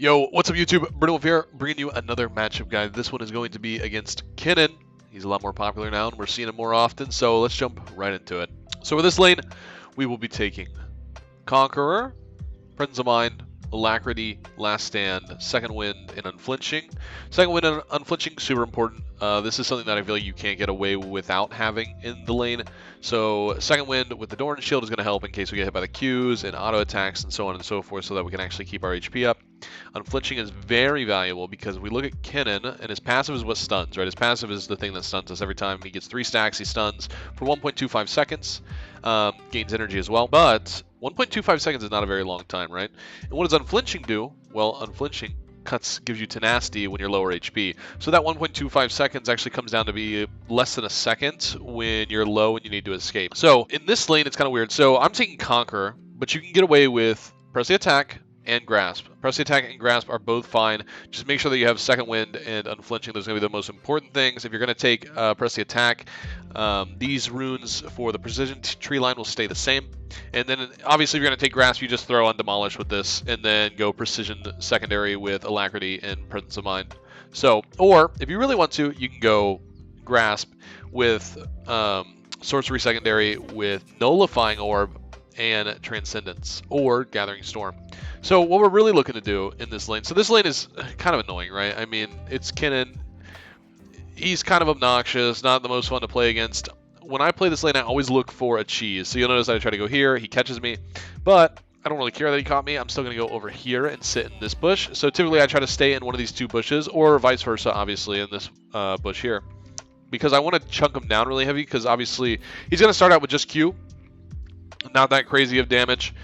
Yo, what's up YouTube? Bruno here, bringing you another matchup guide. This one is going to be against Kennen. He's a lot more popular now, and we're seeing him more often, so let's jump right into it. So with this lane, we will be taking Conqueror, Presence of Mind, Alacrity, Last Stand, Second Wind, and Unflinching. Second Wind and Unflinching, super important. This is something that I feel like you can't get away without having in the lane. So Second Wind with the Doran Shield is going to help in case we get hit by the Qs and auto attacks and so on and so forth, so that we can actually keep our HP up. Unflinching is very valuable because we look at Kennen, and his passive is what stuns, right? His passive is the thing that stuns us every time. He gets 3 stacks, he stuns for 1.25 seconds, gains energy as well, but 1.25 seconds is not a very long time, right? And what does Unflinching do? Well, Unflinching gives you tenacity when you're lower HP. So that 1.25 seconds actually comes down to be less than a second when you're low and you need to escape. So in this lane, it's kind of weird. So I'm taking Conquer, but you can get away with Press the Attack and Grasp. Press the Attack and Grasp are both fine. Just make sure that you have Second Wind and Unflinching. Those are going to be the most important things. If you're going to take Press the Attack, these runes for the Precision tree line will stay the same. And then obviously if you're going to take Grasp, you just throw on Demolish with this, and then go Precision secondary with Alacrity and Presence of Mind. So, or if you really want to, you can go Grasp with Sorcery secondary with Nullifying Orb and Transcendence, or Gathering Storm. So what we're really looking to do in this lane, so this lane is kind of annoying, right? I mean, it's Kennen. He's kind of obnoxious, not the most fun to play against. When I play this lane, I always look for a cheese. So you'll notice I try to go here, he catches me, but I don't really care that he caught me. I'm still going to go over here and sit in this bush. So typically I try to stay in one of these two bushes, or vice versa, obviously, in this bush here. Because I want to chunk him down really heavy, because obviously he's going to start out with just Q. Not that crazy of damage.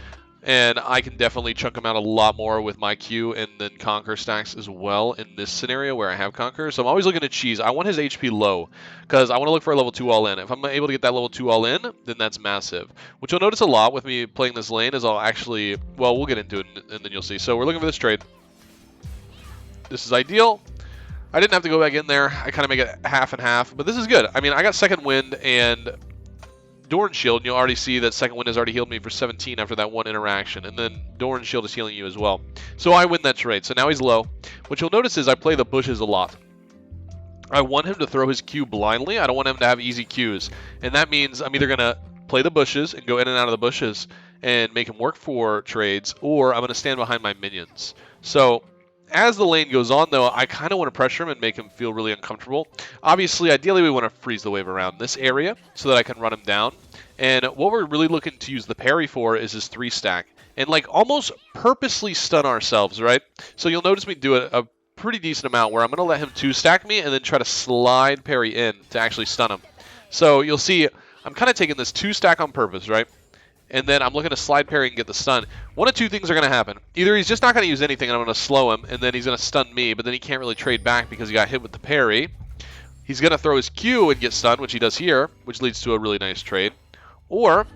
And I can definitely chunk him out a lot more with my Q and then Conquer stacks as well in this scenario where I have Conquer. So I'm always looking at cheese. I want his HP low because I want to look for a level 2 all-in. If I'm able to get that level 2 all-in, then that's massive. What you'll notice a lot with me playing this lane is I'll actually, well, we'll get into it and then you'll see. So we're looking for this trade. This is ideal. I didn't have to go back in there. I kind of make it half and half, but this is good. I mean, I got Second Wind and Doran Shield, and you'll already see that Second Wind has already healed me for 17 after that one interaction, and then Doran Shield is healing you as well. So I win that trade. So now he's low. What you'll notice is I play the bushes a lot. I want him to throw his Q blindly. I don't want him to have easy Qs. And that means I'm either going to play the bushes and go in and out of the bushes and make him work for trades, or I'm going to stand behind my minions. So as the lane goes on, though, I kind of want to pressure him and make him feel really uncomfortable. Obviously, ideally, we want to freeze the wave around this area so that I can run him down. And what we're really looking to use the parry for is his 3-stack. And, like, almost purposely stun ourselves, right? So you'll notice me do a pretty decent amount where I'm going to let him 2-stack me and then try to slide parry in to actually stun him. So you'll see I'm kind of taking this 2-stack on purpose, right? And then I'm looking to slide parry and get the stun. One of two things are going to happen. Either he's just not going to use anything and I'm going to slow him, and then he's going to stun me, but then he can't really trade back because he got hit with the parry. He's going to throw his Q and get stunned, which he does here, which leads to a really nice trade. Or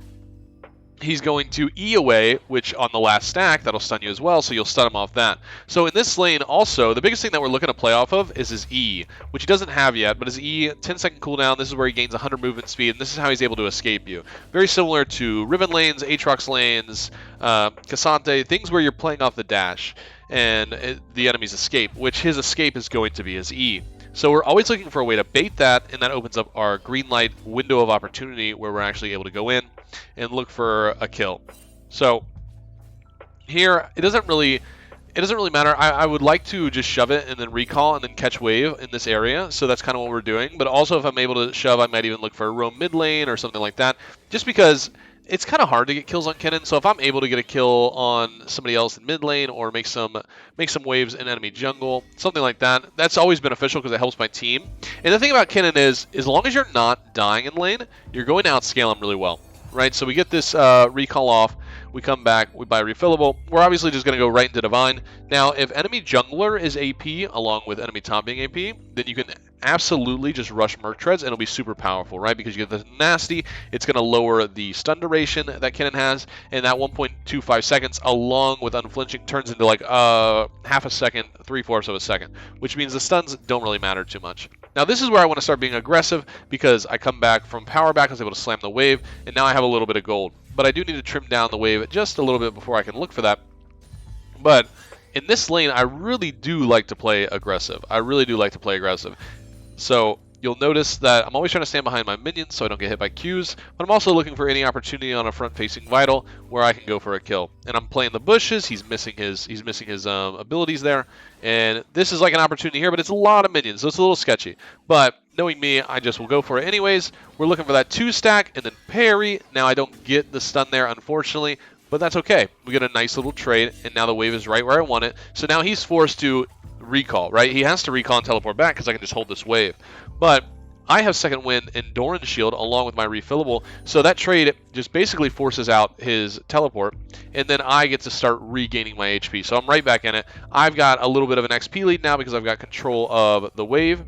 he's going to E away, which on the last stack, that'll stun you as well, so you'll stun him off that. So in this lane also, the biggest thing that we're looking to play off of is his E, which he doesn't have yet, but his E, 10-second cooldown, this is where he gains 100 movement speed, and this is how he's able to escape you. Very similar to Riven lanes, Aatrox lanes, Cassante, things where you're playing off the dash, and the enemy's escape, which his escape is going to be his E. So we're always looking for a way to bait that, and that opens up our green light window of opportunity where we're actually able to go in and look for a kill. So here, it doesn't really matter. I would like to just shove it and then recall and then catch wave in this area. So that's kind of what we're doing. But also if I'm able to shove, I might even look for a roam mid lane or something like that. Just because it's kind of hard to get kills on Kennen, so if I'm able to get a kill on somebody else in mid lane or make some waves in enemy jungle, something like that, that's always beneficial because it helps my team. And the thing about Kennen is, as long as you're not dying in lane, you're going to outscale him really well, right? So we get this recall off, we come back, we buy refillable. We're obviously just going to go right into Divine. Now, if enemy jungler is AP along with enemy top being AP, then you can absolutely just rush Merc Treads and it'll be super powerful, right? Because you get the nasty, it's going to lower the stun duration that Kennen has, and that 1.25 seconds along with unflinching turns into like half a second, 3/4 of a second, which means the stuns don't really matter too much. Now this is where I want to start being aggressive because I come back from power back, I was able to slam the wave, and now I have a little bit of gold. But I do need to trim down the wave just a little bit before I can look for that. But in this lane, I really do like to play aggressive. I really do like to play aggressive. So you'll notice that I'm always trying to stand behind my minions so I don't get hit by Qs, but I'm also looking for any opportunity on a front-facing Vital where I can go for a kill. And I'm playing the bushes. He's missing his abilities there, and this is like an opportunity here, but it's a lot of minions, so it's a little sketchy. But knowing me, I just will go for it anyways. We're looking for that 2-stack and then parry. Now I don't get the stun there, unfortunately, but that's okay. We get a nice little trade, and now the wave is right where I want it. So now he's forced to recall, right? He has to recall and teleport back because I can just hold this wave. But I have second wind and Doran's shield along with my refillable, so that trade just basically forces out his teleport, and then I get to start regaining my HP. So I'm right back in it. I've got a little bit of an XP lead now because I've got control of the wave,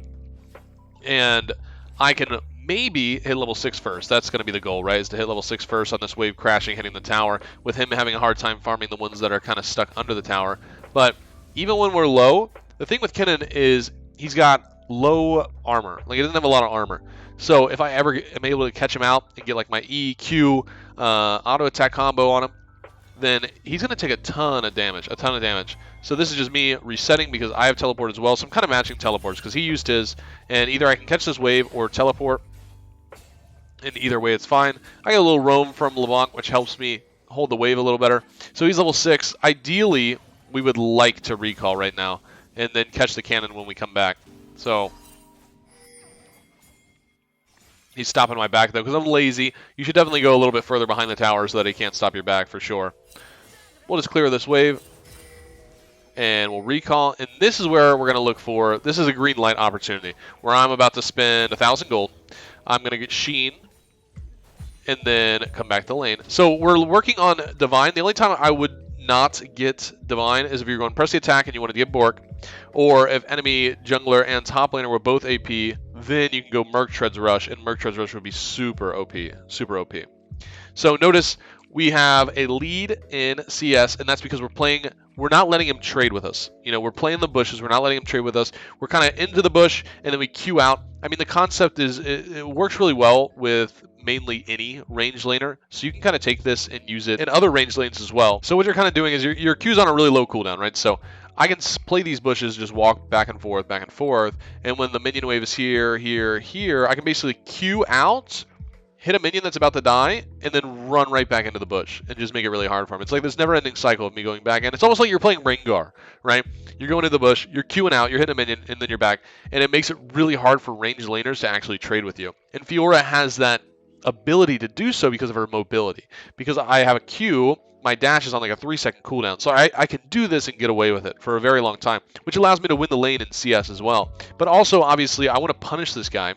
and I can maybe hit level 6 first. That's going to be the goal, right, is to hit level 6 first on this wave crashing, hitting the tower, with him having a hard time farming the ones that are kind of stuck under the tower. But even when we're low, the thing with Kennen is he's got low armor. Like, he doesn't have a lot of armor. So if I ever am able to catch him out and get like my E, Q, auto attack combo on him, then he's going to take a ton of damage, So this is just me resetting because I have teleport as well. So I'm kind of matching teleports because he used his, and either I can catch this wave or teleport. And either way, it's fine. I get a little roam from Levant, which helps me hold the wave a little better. So he's level 6. Ideally, we would like to recall right now and then catch the cannon when we come back. So he's stopping my back, though, because I'm lazy. You should definitely go a little bit further behind the tower so that he can't stop your back for sure. We'll just clear this wave, and we'll recall. And this is where we're going to look for. This is a green light opportunity where I'm about to spend 1,000 gold. I'm going to get Sheen and then come back to lane. So we're working on Divine. The only time I would not get Divine is if you're going to press the attack and you wanted to get Bork, or if enemy jungler and top laner were both AP, then you can go Merc Treads Rush, and Merc Treads Rush would be super OP, super OP. So notice we have a lead in CS, and that's because we're not letting him trade with us. You know, we're playing the bushes, we're not letting him trade with us. We're kind of into the bush, and then we queue out. I mean, the concept is, it works really well with mainly any range laner, so you can kind of take this and use it in other range lanes as well. So what you're kind of doing is your Q's on a really low cooldown, right? So I can play these bushes, just walk back and forth, and when the minion wave is here, here, I can basically Q out, hit a minion that's about to die, and then run right back into the bush and just make it really hard for him. It's like this never-ending cycle of me going back in. It's almost like you're playing Rengar, right? You're going into the bush, you're queuing out, you're hitting a minion, and then you're back. And it makes it really hard for range laners to actually trade with you. And Fiora has that ability to do so because of her mobility. Because I have a Q, my dash is on like a 3-second cooldown. So I can do this and get away with it for a very long time, which allows me to win the lane in CS as well. But also, obviously, I want to punish this guy,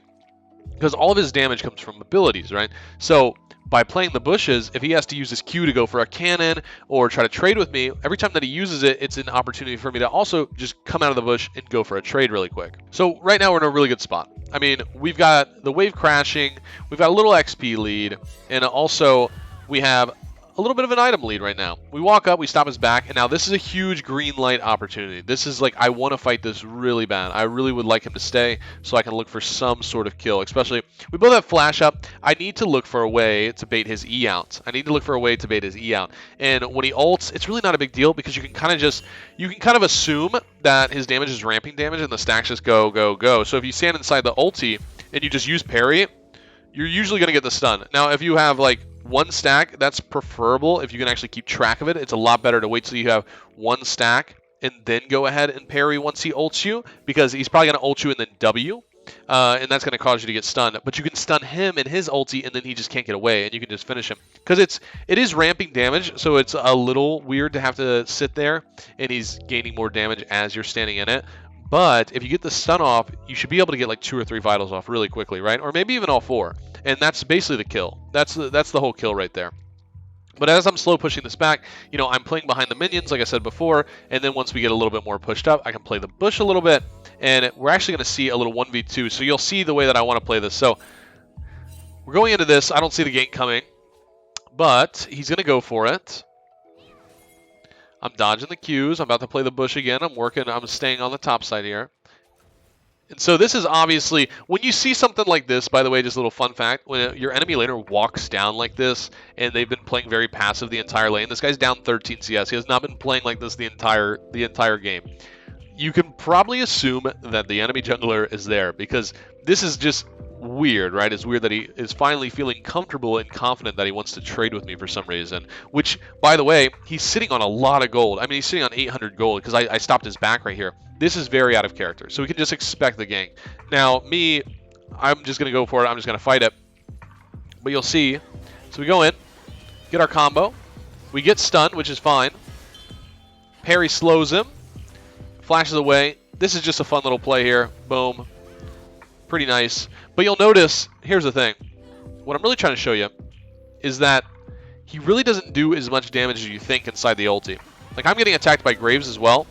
because all of his damage comes from abilities, right? So by playing the bushes, if he has to use his Q to go for a cannon or try to trade with me, every time that he uses it, it's an opportunity for me to also just come out of the bush and go for a trade really quick. So right now we're in a really good spot. I mean, we've got the wave crashing, we've got a little XP lead, and also we have a little bit of an item lead right now. We walk up, we stop his back, and now this is a huge green light opportunity. This is like, I want to fight this really bad. I really would like him to stay so I can look for some sort of kill, especially, we both have flash up. I need to look for a way to bait his E out. And when he ults, it's really not a big deal because you can kind of assume that his damage is ramping damage and the stacks just go, go, go. So if you stand inside the ulti and you just use parry, you're usually going to get the stun. Now, if you have like 1 stack, that's preferable. If you can actually keep track of it, it's a lot better to wait till you have 1 stack and then go ahead and parry once he ults you, because he's probably going to ult you and then W, and that's going to cause you to get stunned. But you can stun him in his ulti, and then he just can't get away, and you can just finish him. Because it is ramping damage, so it's a little weird to have to sit there, and he's gaining more damage as you're standing in it. But if you get the stun off, you should be able to get like 2 or 3 vitals off really quickly, right? Or maybe even all 4. And that's basically the kill. That's the whole kill right there. But as I'm slow pushing this back, you know, I'm playing behind the minions, like I said before, and then once we get a little bit more pushed up, I can play the bush a little bit, and we're actually going to see a little 1v2, so you'll see the way that I want to play this. So we're going into this. I don't see the gank coming, but he's going to go for it. I'm dodging the Qs. I'm about to play the bush again. I'm staying on the top side here. And so this is obviously, when you see something like this, by the way, just a little fun fact, when your enemy laner walks down like this, and they've been playing very passive the entire lane, this guy's down 13 CS, he has not been playing like this the entire game. You can probably assume that the enemy jungler is there, because this is just weird, right? It's weird that he is finally feeling comfortable and confident that he wants to trade with me for some reason, which, by the way, he's sitting on a lot of gold. I mean, he's sitting on 800 gold, because I stopped his back right here. This is very out of character, so we can just expect the gank. Now, me, I'm just going to go for it. I'm just going to fight it. But you'll see. So we go in, get our combo. We get stunned, which is fine. Parry slows him, flashes away. This is just a fun little play here. Boom. Pretty nice. But you'll notice, here's the thing. What I'm really trying to show you is that he really doesn't do as much damage as you think inside the ulti. Like, I'm getting attacked by Graves as well.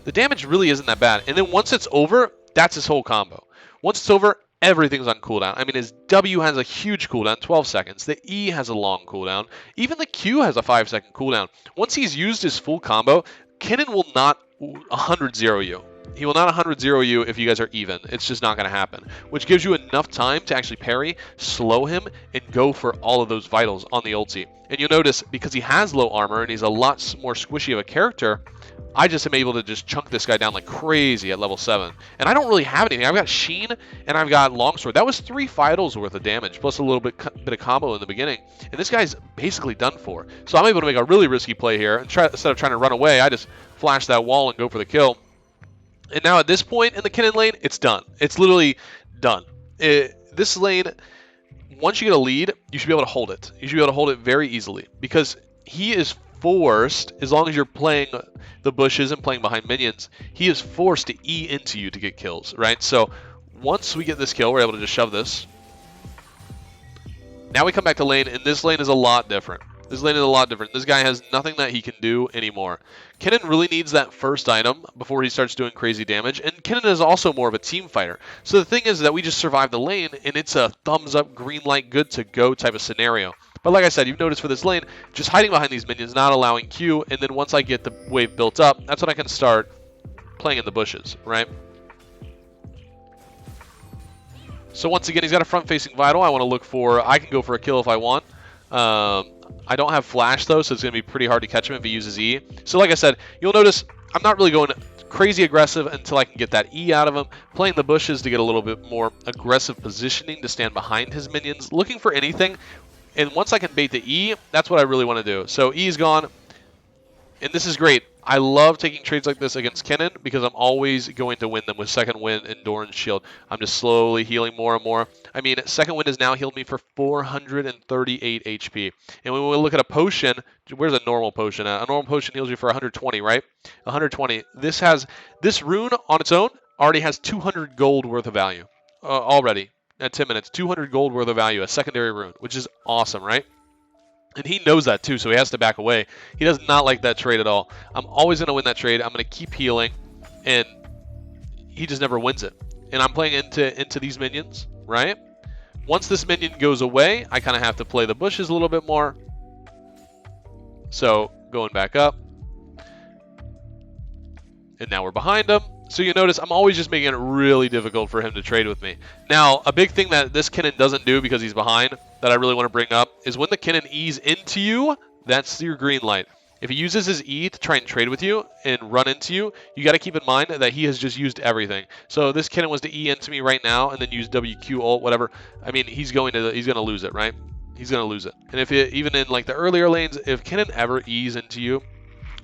The damage really isn't that bad. And then once it's over, that's his whole combo. Once it's over, everything's on cooldown. I mean, his W has a huge cooldown, 12 seconds. The E has a long cooldown. Even the Q has a 5-second cooldown. Once he's used his full combo, Kennen will not 100-0 you. He will not 100-0 you if you guys are even. It's just not going to happen. Which gives you enough time to actually parry, slow him, and go for all of those vitals on the ulti. And you'll notice, because he has low armor and he's a lot more squishy of a character, I just am able to just chunk this guy down like crazy at level 7. And I don't really have anything. I've got Sheen and I've got Longsword. That was 3 vitals worth of damage, plus a little bit of combo in the beginning. And this guy's basically done for. So I'm able to make a really risky play here. And instead of trying to run away, I just flash that wall and go for the kill. And now at this point in the Kennen lane, it's done. It's literally done. This lane, once you get a lead, you should be able to hold it. You should be able to hold it very easily, because he is forced, as long as you're playing the bushes and playing behind minions, he is forced to E into you to get kills, right? So once we get this kill, we're able to just shove this. Now we come back to lane, and this lane is a lot different. This lane is a lot different. This guy has nothing that he can do anymore. Kennen really needs that first item before he starts doing crazy damage, and Kennen is also more of a team fighter. So the thing is that we just survive the lane, and it's a thumbs up, green light, good to go type of scenario. But like I said, you've noticed for this lane, just hiding behind these minions, not allowing Q, and then once I get the wave built up, that's when I can start playing in the bushes, right? So once again, he's got a front-facing vital. I want to look for, I can go for a kill if I want. I don't have flash though, so it's going to be pretty hard to catch him if he uses E. So like I said, you'll notice I'm not really going crazy aggressive until I can get that E out of him. Playing the bushes to get a little bit more aggressive positioning to stand behind his minions, looking for anything. And once I can bait the E, that's what I really want to do. So E is gone, and this is great. I love taking trades like this against Kennen because I'm always going to win them with Second Wind and Doran's Shield. I'm just slowly healing more and more. I mean, Second Wind has now healed me for 438 HP. And when we look at a potion, where's a normal potion at? A normal potion heals you for 120, right? 120. This rune on its own already has 200 gold worth of value already at 10 minutes. 200 gold worth of value, a secondary rune, which is awesome, right? And he knows that too, so he has to back away. He does not like that trade at all. I'm always going to win that trade. I'm going to keep healing, and he just never wins it. And I'm playing into these minions, right? Once this minion goes away, I kind of have to play the bushes a little bit more. So going back up. And now we're behind him. So you notice I'm always just making it really difficult for him to trade with me. Now, a big thing that this Kennen doesn't do because he's behind that I really want to bring up is when the Kennen E's into you, that's your green light. If he uses his E to try and trade with you and run into you, you got to keep in mind that he has just used everything. So this Kennen was to E into me right now and then use WQ ult, whatever. I mean, he's going to lose it, right? He's going to lose it. And if it, even in like the earlier lanes, if Kennen ever E's into you,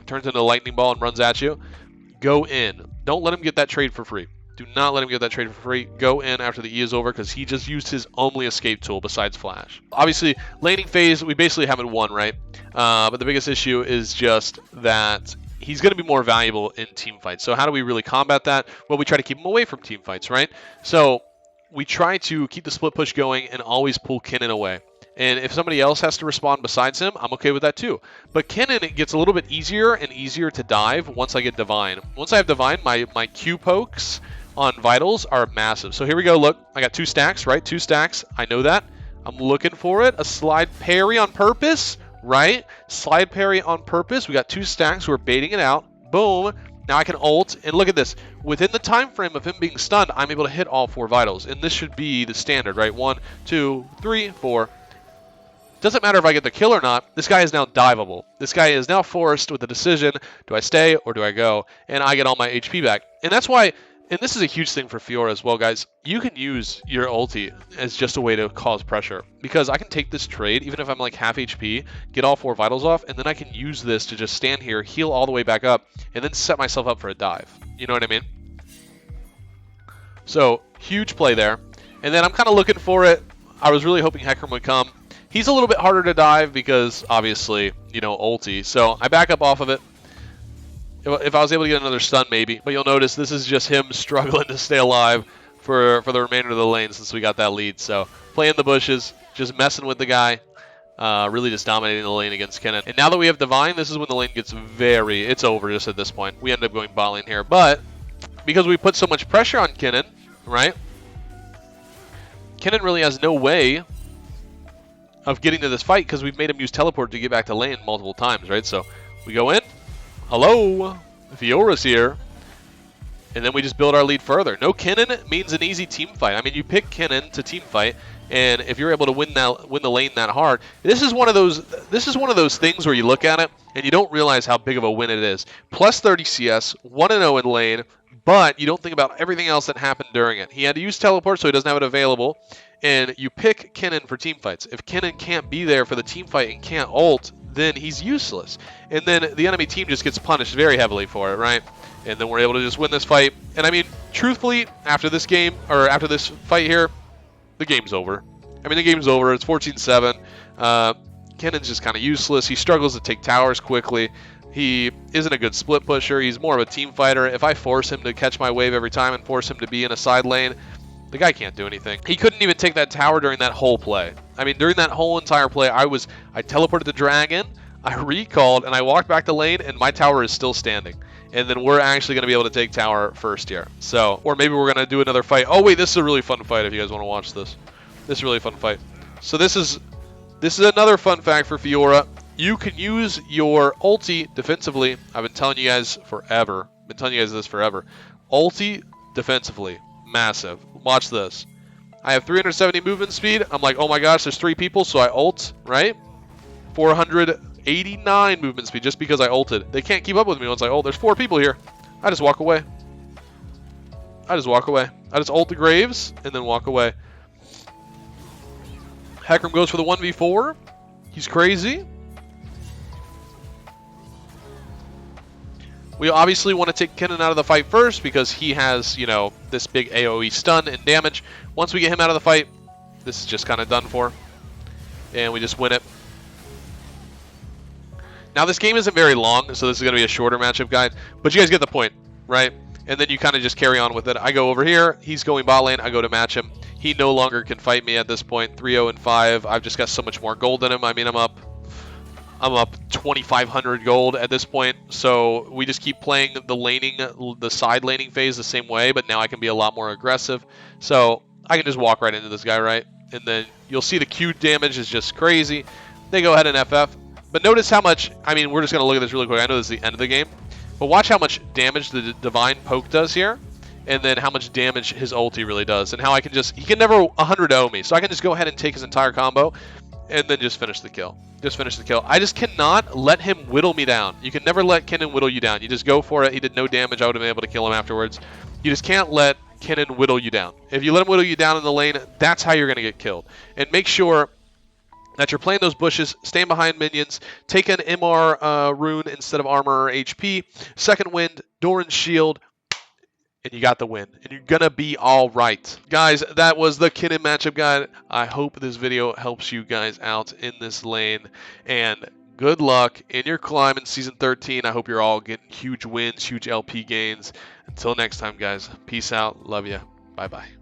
turns into a lightning ball and runs at you, go in. Don't let him get that trade for free. Do not let him get that trade for free. Go in after the E is over because he just used his only escape tool besides flash. Obviously, laning phase, we basically haven't won, right? But the biggest issue is just that he's going to be more valuable in team fights. So how do we really combat that? Well, we try to keep him away from team fights, right? So we try to keep the split push going and always pull Kennen away. And if somebody else has to respond besides him, I'm okay with that too. But Kennen, it gets a little bit easier and easier to dive once I get Divine. Once I have Divine, my Q pokes on Vitals are massive. So here we go, look. I got 2 stacks, right? 2 stacks. I know that. I'm looking for it. A slide parry on purpose, right? Slide parry on purpose. We got 2 stacks. We're baiting it out. Boom. Now I can ult, and look at this. Within the time frame of him being stunned, I'm able to hit all 4 vitals. And this should be the standard, right? 1, 2, 3, 4. Doesn't matter if I get the kill or not. This guy is now diveable. This guy is now forced with a decision. Do I stay or do I go? And I get all my HP back. And that's why, and this is a huge thing for Fiora as well, guys. You can use your ulti as just a way to cause pressure. Because I can take this trade, even if I'm like half HP, get all 4 vitals off, and then I can use this to just stand here, heal all the way back up, and then set myself up for a dive. You know what I mean? So, huge play there. And then I'm kind of looking for it. I was really hoping Hecarim would come. He's a little bit harder to dive because, obviously, you know, ulti. So I back up off of it. If I was able to get another stun, maybe. But you'll notice this is just him struggling to stay alive for the remainder of the lane since we got that lead. So playing the bushes, just messing with the guy, really just dominating the lane against Kennen. And now that we have Divine, this is when the lane gets it's over just at this point. We end up going bot lane here. But because we put so much pressure on Kennen, right? Kennen really has no way of getting to this fight because we've made him use teleport to get back to lane multiple times, right? So we go in. Hello, Fiora's here. And then we just build our lead further. No Kennen means an easy team fight. I mean, you pick Kennen to team fight, and if you're able to win the lane that hard, this is one of those things where you look at it and you don't realize how big of a win it is. Plus 30 CS, 1-0 in lane, but you don't think about everything else that happened during it. He had to use teleport, so he doesn't have it available. And you pick Kennen for team fights. If Kennen can't be there for the team fight and can't ult, then he's useless. And then the enemy team just gets punished very heavily for it, right? And then we're able to just win this fight. And I mean, truthfully, after this game, or after this fight here, the game's over. I mean, the game's over. It's 14-7. Kennen's just kind of useless. He struggles to take towers quickly. He isn't a good split pusher. He's more of a team fighter. If I force him to catch my wave every time and force him to be in a side lane, the guy can't do anything. He couldn't even take that tower during that whole play. I mean, during that whole entire play, I teleported the dragon, I recalled, and I walked back to lane, and my tower is still standing. And then we're actually going to be able to take tower first here. So, or maybe we're going to do another fight. Oh wait, this is a really fun fight if you guys want to watch this. This is a really fun fight. So this is another fun fact for Fiora. You can use your ulti defensively. I've been telling you guys forever. Ulti defensively. Massive. Watch this. I have 370 movement speed. I'm like, oh my gosh, there's 3 people, so I ult, right? 489 movement speed just because I ulted. They can't keep up with me once I ult. There's 4 people here. I just walk away. I just ult the Graves and then walk away. Hecarim goes for the 1v4. He's crazy. We obviously want to take Kennen out of the fight first because he has, you know, this big AoE stun and damage. Once we get him out of the fight, this is just kind of done for. And we just win it. Now, this game isn't very long, so this is going to be a shorter matchup guide. But you guys get the point, right? And then you kind of just carry on with it. I go over here. He's going bot lane. I go to match him. He no longer can fight me at this point. 3-0-5. I've just got so much more gold than him. I mean, I'm up 2,500 gold at this point, so we just keep playing the side laning phase the same way, but now I can be a lot more aggressive. So I can just walk right into this guy, right? And then you'll see the Q damage is just crazy. They go ahead and FF. But notice how much, I mean, we're just going to look at this really quick. I know this is the end of the game, but watch how much damage the Divine Poke does here, and then how much damage his ulti really does, and how I can just, he can never 100-0 me, so I can just go ahead and take his entire combo, and then just finish the kill. I just cannot let him whittle me down. You can never let Kennen whittle you down. You just go for it. He did no damage. I would have been able to kill him afterwards. You just can't let Kennen whittle you down. If you let him whittle you down in the lane, that's how you're going to get killed. And make sure that you're playing those bushes, staying behind minions, take an MR rune instead of armor or HP, second wind, Doran's shield, and you got the win. And you're going to be all right. Guys, that was the Kennen matchup guide. I hope this video helps you guys out in this lane. And good luck in your climb in Season 13. I hope you're all getting huge wins, huge LP gains. Until next time, guys. Peace out. Love you. Bye-bye.